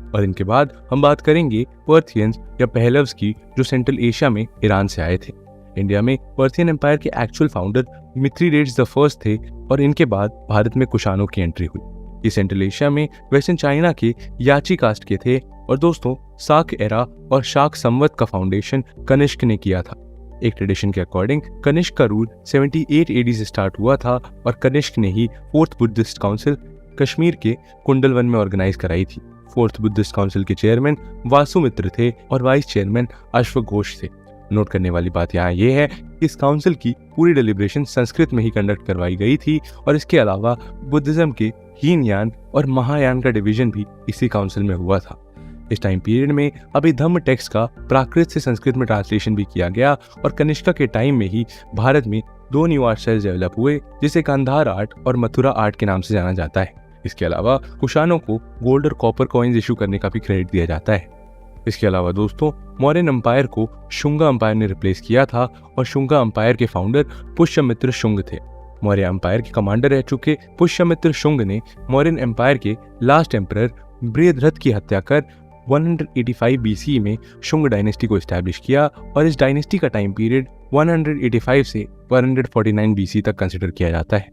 और इनके बाद हम बात करेंगे पर्थियंस या पहलव्स की, जो सेंट्रल एशिया में ईरान से आए थे। इंडिया में पर्थियन एम्पायर के एक्चुअल फाउंडर मिथ्रीडेट्स द फर्स्ट थे और इनके बाद भारत में कुशानों की एंट्री हुई। ये सेंट्रल एशिया में वेस्टर्न चाइना के याची कास्ट के थे और दोस्तों शाक एरा और शाक संवत का फाउंडेशन कनिष्क ने किया था। एक ट्रेडिशन के अकॉर्डिंग कनिष्क का रूल 78 एडी से स्टार्ट हुआ था और कनिष्क ने ही 4th बुद्धिस्ट काउंसिल कश्मीर के कुंडलवन में ऑर्गेनाइज कराई थी। 4th बुद्धिस्ट काउंसिल के चेयरमैन वासुमित्र थे और वाइस चेयरमैन अश्वघोष थे। नोट करने वाली बात यहाँ ये है कि इस काउंसिल की पूरी डेलिब्रेशन संस्कृत में ही कंडक्ट करवाई गई थी और इसके अलावा बुद्धिज्म के हीनयान और महायान का डिवीजन भी इसी काउंसिल में हुआ था। इस टाइम पीरियड में अभिधम्म टेक्स्ट का प्राकृत से संस्कृत में ट्रांसलेशन भी किया गया और कनिष्का के टाइम में ही भारत में 2 न्यू आर्ट स्टाइल डेवलप हुए, जिसे गांधार आर्ट और मथुरा आर्ट के नाम से जाना जाता है। इसके अलावा कुशानों को गोल्ड और कॉपर कॉइन्स इशू करने का भी क्रेडिट दिया जाता है। इसके अलावा दोस्तों मौर्यन एम्पायर को शुंगा एम्पायर ने रिप्लेस किया था और शुंगा एम्पायर के फाउंडर पुष्यमित्र शुंग थे। मौर्य एम्पायर के कमांडर रह चुके पुष्यमित्र शुंग ने मौर्यन एम्पायर के लास्ट एम्परर बृहद्रथ की हत्या कर 185 BC में शुंग डायनेस्टी को एस्टैब्लिश किया और इस डायनेस्टी का टाइम पीरियड 185 से 149 BC तक कंसिडर किया जाता है।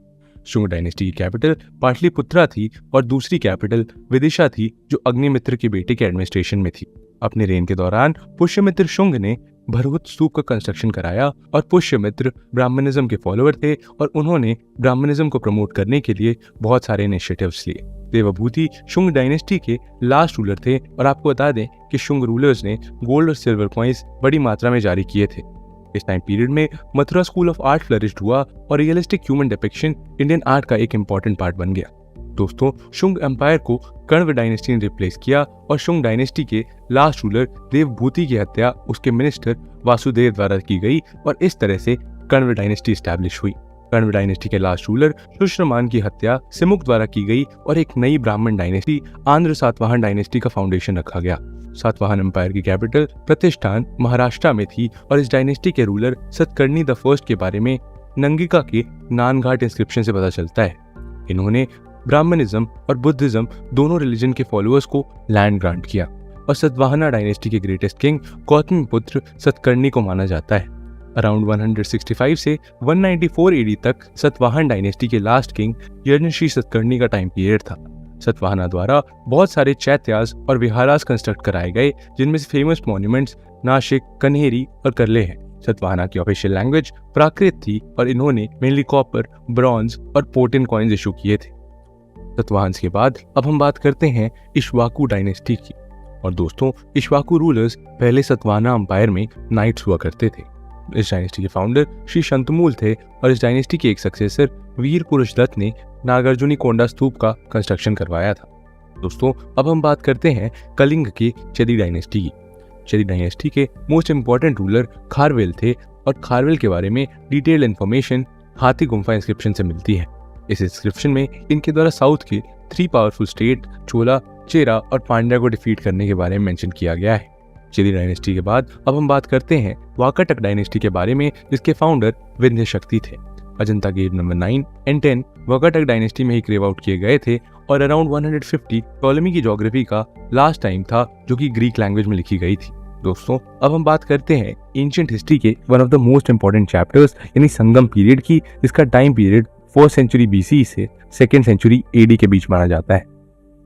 शुंग डायनेस्टी की कैपिटल पाटलिपुत्रा थी और दूसरी कैपिटल विदिशा थी, जो अग्निमित्र के बेटे के एडमिनिस्ट्रेशन में थी। अपने रेन के दौरान पुष्यमित्र शुंग ने भरहुत स्तूप का कंस्ट्रक्शन कराया और पुष्यमित्र ब्राह्मणिज्म के फॉलोअर थे और उन्होंने ब्राह्मणिज्म को प्रमोट करने के लिए बहुत सारे इनिशिएटिव्स लिए। देवभूति शुंग डायनेस्टी के लास्ट रूलर थे और आपको बता दें कि शुंग रूलर्स ने गोल्ड और सिल्वर कॉइन्स बड़ी मात्रा में जारी किए थे। इस टाइम पीरियड में Mathura school of art flourished हुआ और realistic human depiction Indian art का एक इंपॉर्टेंट पार्ट बन गया। दोस्तों शुंग एम्पायर को कण्व डायनेस्टी ने रिप्लेस किया और शुंग डायनेस्टी के लास्ट रूलर देवभूति की हत्या उसके मिनिस्टर वासुदेव द्वारा की गई और इस तरह से कण्व डायनेस्टी एस्टैब्लिश हुई। कण्व डायनेस्टी के लास्ट रूलर शुश्रमान की हत्या सिमुक द्वारा की गई और एक नई ब्राह्मण डायनेस्टी आंध्र सातवाहन डायनेस्टी का फाउंडेशन रखा गया। सातवाहन एम्पायर की कैपिटल प्रतिष्ठान महाराष्ट्र में थी और इस डायनेस्टी के रूलर सतकर्णी द फर्स्ट के बारे में नंगिका के नानघाट इंस्क्रिप्शन से पता चलता है। इन्होंने ब्राह्मणिज्म और बुद्धिज्म दोनों रिलीजन के फॉलोअर्स को लैंड ग्रांट किया और सतवाहना डायनेस्टी के ग्रेटेस्ट किंग गौतम पुत्र सतकर्णी को माना जाता है। अराउंड 165 से 194 एडी तक सतवाहन डायनेस्टी के लास्ट किंग यज्ञश्री सतकर्णी का टाइम पीरियड था। सतवाहना द्वारा बहुत सारे चैत्यास और विहारास कंस्ट्रक्ट कराए गए, जिनमें से फेमस मॉन्यूमेंट्स नासिक, कन्हेरी और करले हैं। सतवाहना की ऑफिशियल लैंग्वेज प्राकृत थी और इन्होंने मेनली कॉपर, ब्रॉन्ज और पोर्टिन कॉइन्स इशू किए थे। सतवाहन्स के बाद अब हम बात करते हैं इक्ष्वाकु डायनेस्टी की। और दोस्तों इक्ष्वाकु रूलर्स पहले सतवाहना एम्पायर में नाइट्स हुआ करते थे। इस डायनेस्टी के फाउंडर श्री शंतमूल थे और इस डायनेस्टी के एक सक्सेसर वीर पुरुष दत्त ने नागार्जुनी कोंडा स्तूप का कंस्ट्रक्शन करवाया था। दोस्तों अब हम बात करते हैं कलिंग की चेदी डायनेस्टी की। चेदी डायनेस्टी के मोस्ट इंपॉर्टेंट रूलर खारवेल थे और खारवेल के बारे में डिटेल्ड इन्फॉर्मेशन हाथी गुम्फा इंस्क्रिप्शन से मिलती है। इस इंस्क्रिप्शन में इनके द्वारा साउथ के 3 पावरफुल स्टेट चोला, चेरा और पांड्या को डिफीट करने के बारे में मेंशन किया गया है। चेदी डायनेस्टी के बाद अब हम बात करते हैं वाकाटक डायनेस्टी के बारे में, जिसके फाउंडर विंध्य शक्ति थे। अजंता केव नंबर 9 एंड 10 वाकाटक डायनेस्टी में ही क्रेव आउट किए गए थे और अराउंड 150 टॉलेमी की ज्योग्राफी का लास्ट टाइम था, जो कि ग्रीक लैंग्वेज में लिखी गई थी। दोस्तों अब हम बात करते हैं एंशिएंट हिस्ट्री के one of the most important chapters यानी संगम पीरियड की, जिसका time period 4th century BC से 2nd सेंचुरी AD के बीच माना जाता है।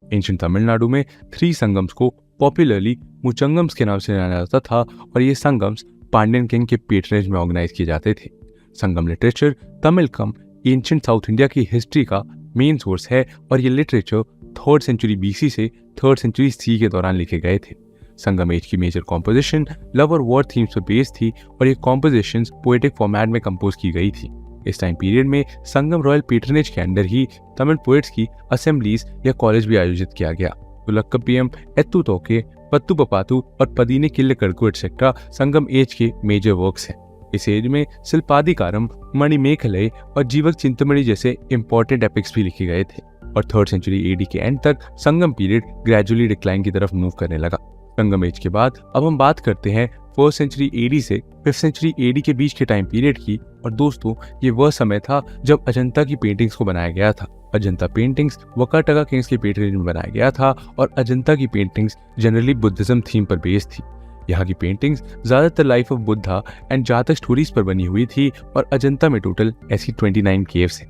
एंशिएंट तमिलनाडु में 3 संगम्स को पॉपुलरली मुचंगम्स के नाम से जाना जाता था और ये संगम्स पांड्यन किंग के पेट्रेज में ऑर्गेनाइज किए जाते थे। Sangam literature Tamilakam ancient south India की हिस्ट्री का मेन सोर्स है और ये लिटरेचर 3rd सेंचुरी BC से 3rd सेंचुरी C के दौरान लिखे गए थे। संगम एज की मेजर कॉम्पोजिशन लव और वॉर थीम्स पर बेस्ड थी और ये कॉम्पोजिशंस पोएटिक फॉर्मेट में कंपोज की गई थी। इस टाइम पीरियड में संगम रॉयल पेट्रनेज के अंडर ही तमिल पोएट्स की असेंबलीज या कॉलेज भी आयोजित किया गया। तुलक्कपियम, एत्तु तोके, पत्तु पपातु और पदीने किल्ले कड़कू एक्सेट्रा संगम एज के मेजर वर्क्स हैं। इस एज में शिल्पादिकारम, मणिमेखलय और जीवक चिंतामणि जैसे इंपॉर्टेंट एपिक्स भी लिखे गए थे और 3rd सेंचुरी एडी के एंड तक संगम पीरियड ग्रेजुअली डिक्लाइन की तरफ मूव करने लगा। संगम एज के बाद अब हम बात करते हैं 1st सेंचुरी एडी से 5th सेंचुरी एडी के बीच के टाइम पीरियड की। और दोस्तों, ये वह समय था जब अजंता की पेंटिंग्स को बनाया गया था। अजंता पेंटिंग्स वकाटका किंग्स के पेट्रेज में बनाया गया था और अजंता की पेंटिंग्स जनरली बुद्धिज्म थीम पर बेस्ड थी। यहाँ की पेंटिंग्स ज्यादातर लाइफ ऑफ बुद्धा एंड जातक स्टोरीज पर बनी हुई थी और अजंता में टोटल ऐसी 29 केव्स हैं।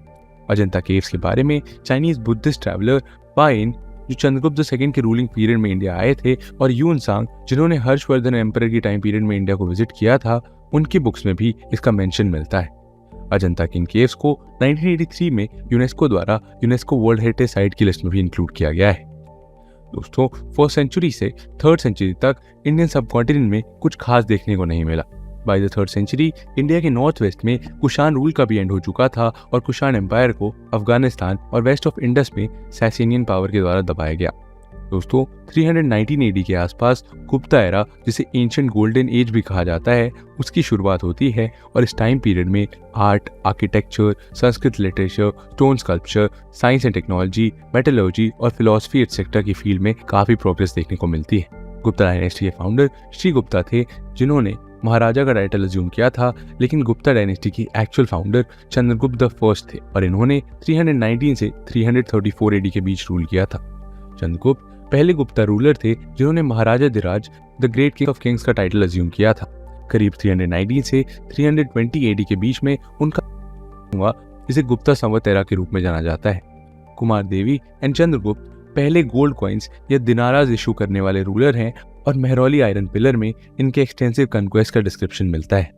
अजंता केव्स के बारे में चाइनीज बुद्धिस्ट ट्रैवलर पाइन, जो चंद्रगुप्त II के रूलिंग पीरियड में इंडिया आए थे, और यून सांग, जिन्होंने हर्षवर्धन एम्परर की टाइम पीरियड में इंडिया को विजिट किया था, उनकी बुक्स में भी इसका मेंशन मिलता है। अजंता की इन केव्स को 1983 में यूनेस्को द्वारा यूनेस्को वर्ल्ड हेरिटेज साइट की लिस्ट में भी इंक्लूड किया गया है। दोस्तों, 1st सेंचुरी से 3rd सेंचुरी तक इंडियन सबकॉन्टिनेंट में कुछ खास देखने को नहीं मिला। By the 3rd century India के नॉर्थ वेस्ट में कुषाण रूल का भी एंड हो चुका था और कुषाण एम्पायर को अफगानिस्तान और वेस्ट ऑफ इंडस में सैसेनियन पावर के द्वारा दबाया गया। दोस्तों, 319 एडी के आसपास गुप्ता एरा, जिसे एंशिएंट गोल्डन एज भी कहा जाता है, उसकी शुरुआत होती है और इस टाइम पीरियड में art, architecture, Sanskrit literature, stone sculpture, science and technology, metallurgy और फिलॉसफी एटसेट्रा की फील्ड में काफी प्रोग्रेस देखने को मिलती है। गुप्ता डायनेस्टी के फाउंडर श्री गुप्ता थे, जिन्होंने महाराजा का टाइटल अज्यूम किया था, लेकिन गुप्ता डायनेस्टी की एक्चुअल फाउंडर चंद्रगुप्त I थे और इन्होंने 319 से 334 एडी के बीच रूल किया था। चंद्रगुप्त पहले गुप्ता रूलर थे जिन्होंने Maharajadhiraja the great king of kings का टाइटल अज्यूम किया था। करीब 319 से 320 एडी के बीच में उनका हुआ, जिसे गुप्ता संवत एरा के रूप में जाना जाता है। कुमार देवी एंड चंद्रगुप्त पहले गोल्ड कॉइन्स या दिनाराज इशू करने वाले रूलर हैं और मेहरौली आयरन पिलर में इनके एक्सटेंसिव कन्क्वेस्ट का डिस्क्रिप्शन मिलता है।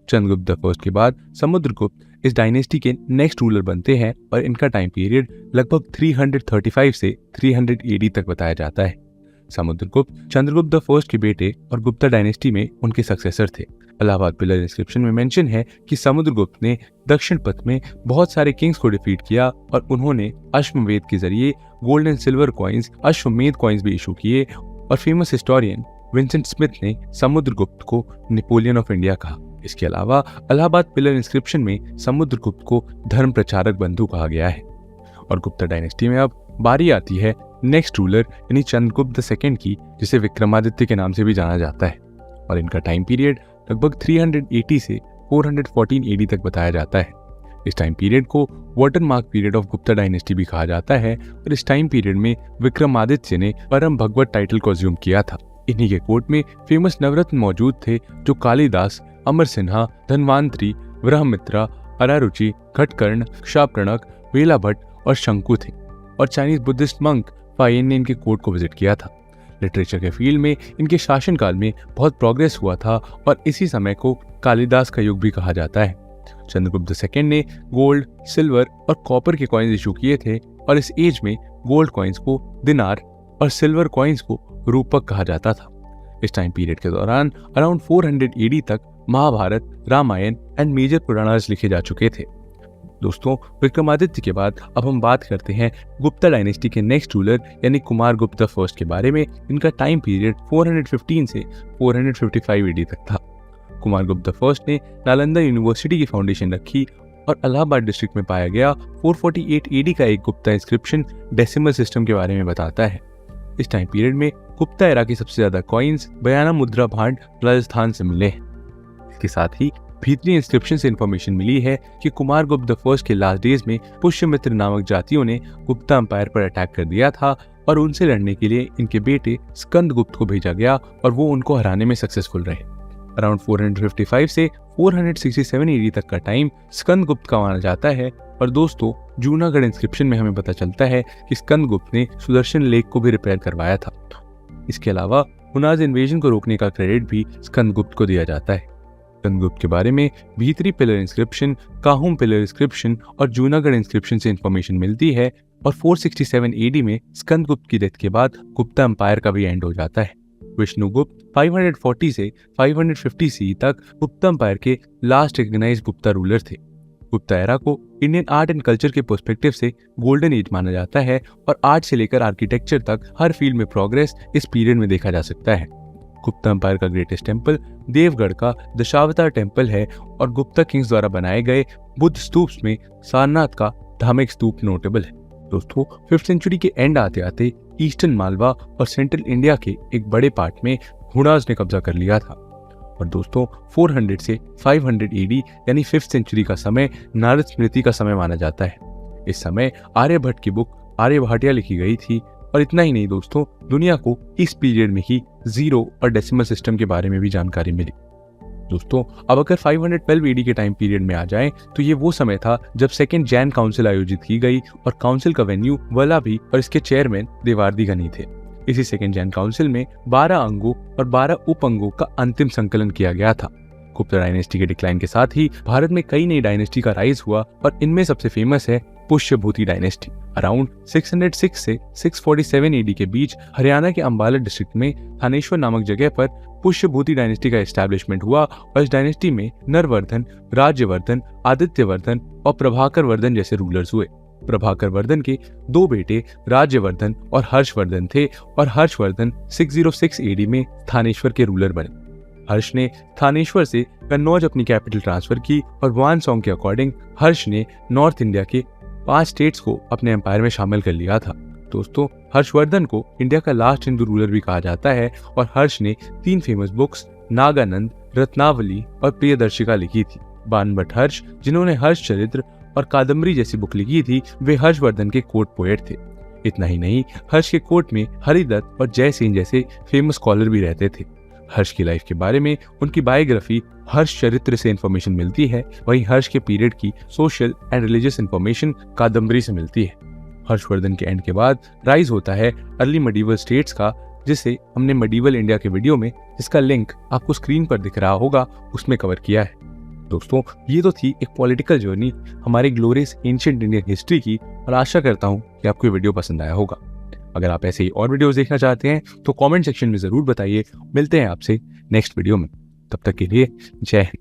चंद्रगुप्त I के बाद समुद्रगुप्त इस डायनेस्टी के नेक्स्ट रूलर बनते हैं और इनका टाइम पीरियड लगभग 335 से 300 एडी तक बताया जाता है। समुद्रगुप्त चंद्रगुप्त I के बेटे और गुप्ता डायनेस्टी में उनके सक्सेसर थे। इलाहाबाद पिलर इंस्क्रिप्शन में मेंशन है कि समुद्रगुप्त ने दक्षिण पथ में बहुत सारे किंग्स को डिफीट किया और उन्होंने अश्वमेध के जरिए गोल्ड एंड सिल्वर कॉइन्स, अश्वमेध कॉइन्स भी इशू किए। और फेमस हिस्टोरियन विंसेंट स्मिथ ने समुद्रगुप्त को नेपोलियन ऑफ इंडिया कहा। इसके अलावा इलाहाबाद पिलर इंस्क्रिप्शन में समुद्रगुप्त को धर्म प्रचारक बंधु कहा गया है। और गुप्ता डायनेस्टी में अब बारी आती है नेक्स्ट रूलर यानी चंद्रगुप्त II की, जिसे विक्रमादित्य के नाम से भी जाना जाता है। और इनका टाइम पीरियड लगभग 380 से 414 एडी तक बताया जाता है। इस टाइम पीरियड को watermark period of Gupta dynasty भी कहा जाता है और इस टाइम पीरियड में विक्रमादित्य ने परम भगवत टाइटल को अज्यूम किया था। इन्हीं के कोर्ट में फेमस नवरत्न मौजूद थे, जो कालिदास, अमर सिन्हा, धन्वंतरी, ब्रह्ममित्रा, अरारुचि, घटकर्ण, शापकर्णक, वेला भट्ट और शंकु थे। और चाइनीज बुद्धिस्ट मंक फाइन ने इनके कोर्ट को विजिट किया था। लिटरेचर के फील्ड में इनके शासनकाल में बहुत प्रोग्रेस हुआ था और इसी समय को कालिदास का युग भी कहा जाता है। चंद्रगुप्त II ने गोल्ड, सिल्वर और कॉपर के कॉइन्स इशू किए थे और इस एज में गोल्ड कॉइन्स को दिनार और सिल्वर कॉइन्स को रूपक कहा जाता था। इस टाइम पीरियड के दौरान अराउंड 400 एडी तक महाभारत, रामायण एंड मेजर पुराणास लिखे जा चुके थे। दोस्तों, विक्रमादित्य के बाद अब हम बात करते हैं गुप्ता डायनेस्टी के नेक्स्ट रूलर यानी कुमार गुप्ता I के बारे में। इनका टाइम पीरियड 415 से 455 एडी तक था। कुमार गुप्ता I ने नालंदा यूनिवर्सिटी की फाउंडेशन रखी और इलाहाबाद डिस्ट्रिक्ट में पाया गया 448 एडी का एक गुप्ता इंस्क्रिप्शन डेसिमल सिस्टम के बारे में बताता है। इस टाइम पीरियड में गुप्ता एरा की सबसे ज्यादा कॉइन्स बयाना मुद्रा भांड राजस्थान से मिले हैं। इसके साथ ही भीतरी इंस्क्रिप्शन से इंफॉर्मेशन मिली है कि कुमार गुप्ता I के लास्ट डेज में पुष्यमित्र नामक जातियों ने गुप्ता एम्पायर पर अटैक कर दिया था और उनसे लड़ने के लिए इनके बेटे स्कंदगुप्त को भेजा गया और वो उनको हराने में सक्सेसफुल रहे। अराउंड 455 से 467 एडी तक का टाइम स्कंदगुप्त का माना जाता है। और दोस्तों, जूनागढ़ इंस्क्रिप्शन में हमें पता चलता है कि स्कंदगुप्त ने सुदर्शन लेक को भी रिपेयर करवाया था। इसके अलावा हुनाज इन्वेजन को रोकने का क्रेडिट भी स्कंदगुप्त को दिया जाता है। स्कंदगुप्त के बारे में भीतरी पिलर इंस्क्रिप्शन, काहुम पिलर इंस्क्रिप्शन और जूनागढ़ इंस्क्रिप्शन से इंफॉर्मेशन मिलती है। और 467 एडी में स्कंदगुप्त की डेथ के बाद गुप्ता एम्पायर का भी एंड हो जाता है। विष्णुगुप्त 540 से 550 सी तक गुप्ता एम्पायर के लास्ट रिकग्नाइज्ड गुप्ता रूलर थे। गुप्ता एरा को इंडियन आर्ट एंड कल्चर के पर्सपेक्टिव से गोल्डन एज माना जाता है और आर्ट से लेकर आर्किटेक्चर तक हर फील्ड में प्रोग्रेस इस पीरियड में देखा जा सकता है। गुप्ता एम्पायर का ग्रेटेस्ट टेम्पल देवगढ़ का दशावतार टेम्पल है और गुप्ता किंग्स द्वारा बनाए गए बुद्ध स्तूप्स में सारनाथ का धार्मिक स्तूप नोटेबल है। दोस्तों 5th सेंचुरी के एंड आते आते ईस्टर्न मालवा और सेंट्रल इंडिया के एक बड़े पार्ट में हुणास ने कब्जा कर लिया था। और दोस्तों 400 से 500 एडी यानी 5th सेंचुरी का समय नारद स्मृति का समय माना जाता है। इस समय आर्यभट्ट की बुक आर्यभाटिया लिखी गई थी। और इतना ही नहीं दोस्तों, दुनिया को इस पीरियड में ही जीरो और डेसिमल सिस्टम के बारे में भी जानकारी मिली। दोस्तों अब अगर 512 एडी के टाइम पीरियड में आ जाएं तो ये वो समय था जब सेकेंड जैन काउंसिल आयोजित की गई और काउंसिल का वेन्यू वल्लभी और इसके चेयरमैन देवार्दी गनी थे। इसी सेकेंड जैन काउंसिल में 12 अंगों और 12 उप अंगों का अंतिम संकलन किया गया था। गुप्ता डायनेस्टी के डिक्लाइन के साथ ही भारत में कई नई डायनेस्टी का राइज हुआ और इनमें सबसे फेमस है पुष्यभूति डायनेस्टी। अराउंड 606 से 647 एडी के बीच हरियाणा के अंबाला डिस्ट्रिक्ट में थानेश्वर नामक जगह पर पुष्यभूति डायनेस्टी का एस्टैब्लिशमेंट हुआ और इस डायनेस्टी में नरवर्धन, राज्यवर्धन, आदित्यवर्धन और प्रभाकर वर्धन जैसे रूलर्स हुए। प्रभाकर वर्धन के 2 बेटे राज्यवर्धन और हर्षवर्धन थे और हर्षवर्धन 606 एडी में थानेश्वर के रूलर बने। हर्ष ने थानेश्वर से कन्नौज अपनी कैपिटल ट्रांसफर की और वान सॉन्ग के अकॉर्डिंग हर्ष ने नॉर्थ इंडिया के 5 स्टेट्स को अपने एम्पायर में शामिल कर लिया था। दोस्तों हर्षवर्धन को इंडिया का लास्ट हिंदू रूलर भी कहा जाता है और हर्ष ने 3 फेमस बुक्स नागानंद, रत्नावली और प्रियदर्शिका लिखी थी। बाणभट्ट हर्ष जिन्होंने हर्ष चरित्र और कादम्बरी जैसी बुक लिखी थी, वे हर्षवर्धन के कोर्ट पोएट थे। इतना ही नहीं, हर्ष के कोर्ट में हरिदत्त और जयसेन जैसे फेमस स्कॉलर भी रहते थे। हर्ष की लाइफ के बारे में उनकी बायोग्राफी हर्ष चरित्र से इंफॉर्मेशन मिलती है, वहीं हर्ष के पीरियड की social and religious information Kadambari से मिलती है। हर्षवर्धन के एंड के बाद राइज होता है अर्ली मेडिवल स्टेट्स का, जिसे हमने मेडिवल इंडिया के वीडियो में, जिसका लिंक आपको स्क्रीन पर दिख रहा होगा, उसमें कवर किया है। दोस्तों ये तो थी एक पॉलिटिकल जर्नी हमारे ग्लोरियस एंशिएंट इंडियन हिस्ट्री की और आशा करता हूँ कि आपको ये वीडियो पसंद आया होगा। अगर आप ऐसे ही और वीडियोस देखना चाहते हैं तो कमेंट सेक्शन में जरूर बताइए। मिलते हैं आपसे नेक्स्ट वीडियो में, तब तक के लिए जय हिंद।